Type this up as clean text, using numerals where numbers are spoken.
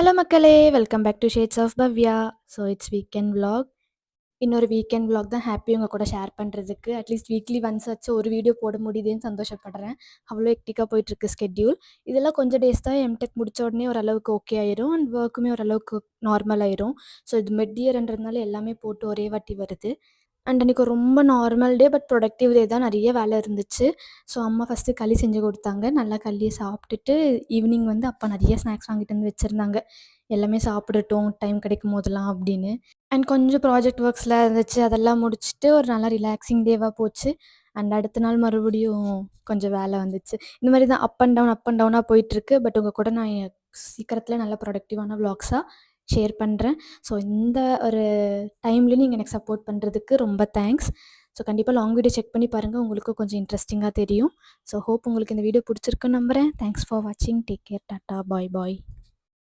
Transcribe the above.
Hello மக்களே! Welcome back to shades of Bhavya. So it's weekend vlog. இன்னொரு weekend vlog தான் happy உங்க கூட ஷேர் பண்ணுறதுக்கு. அட்லீஸ்ட் வீக்லி ஒன்ஸ் ஆச்சு ஒரு வீடியோ போட முடியுதுன்னு சந்தோஷப்படுறேன். அவ்வளோ ஹெக்டிக்காக போயிட்டுருக்கு ஸ்கெட்யூல். இதெல்லாம் கொஞ்சம் டேஸ் தான் எம்டெக் முடிச்ச உடனே ஓரளவுக்கு ஓகே ஆயிரும். அண்ட் ஒர்க்குமே ஓரளவுக்கு நார்மல் ஆயிரும். ஸோ இது மிட் இயர்ன்றதுனால எல்லாமே போட்டு ஒரே வாட்டி வருது. அண்ட் அன்றைக்கி ரொம்ப நார்மல் டே பட் ப்ரொடக்டிவ் டே தான். நிறைய வேலை இருந்துச்சு. ஸோ அம்மா ஃபஸ்ட்டு களி செஞ்சு கொடுத்தாங்க. நல்லா களியை சாப்பிட்டுட்டு ஈவினிங் வந்து அப்பா நிறைய ஸ்நாக்ஸ் வாங்கிட்டு வந்து வச்சுருந்தாங்க. எல்லாமே சாப்பிடட்டும் டைம் கிடைக்கும் போதெல்லாம் அப்படின்னு. அண்ட் கொஞ்சம் ப்ராஜெக்ட் ஒர்க்ஸ்லாம் இருந்துச்சு. அதெல்லாம் முடிச்சுட்டு ஒரு நல்லா ரிலாக்ஸிங் டேவாக போச்சு. அண்ட் அடுத்த நாள் மறுபடியும் கொஞ்சம் வேலை வந்துச்சு. இந்த மாதிரி தான் அப் அண்ட் டவுனாக போயிட்டுருக்கு. பட் உங்கள் கூட நான் சீக்கிரத்தில் நல்ல ப்ரொடக்டிவான விலாக்ஸாக ஷேர் பண்ணுறேன். ஸோ இந்த ஒரு டைம்லேயும் நீங்கள் எனக்கு சப்போர்ட் பண்ணுறதுக்கு ரொம்ப தேங்க்ஸ். ஸோ கண்டிப்பாக லாங் வீடியோ செக் பண்ணி பாருங்கள். உங்களுக்கும் கொஞ்சம் இன்ட்ரெஸ்டிங்காக தெரியும். ஸோ ஹோப் உங்களுக்கு இந்த வீடியோ பிடிச்சிருக்குன்னு நம்புகிறேன். தேங்க்ஸ் ஃபார் வாட்சிங். Take care. டாட்டா. பாய் பாய்.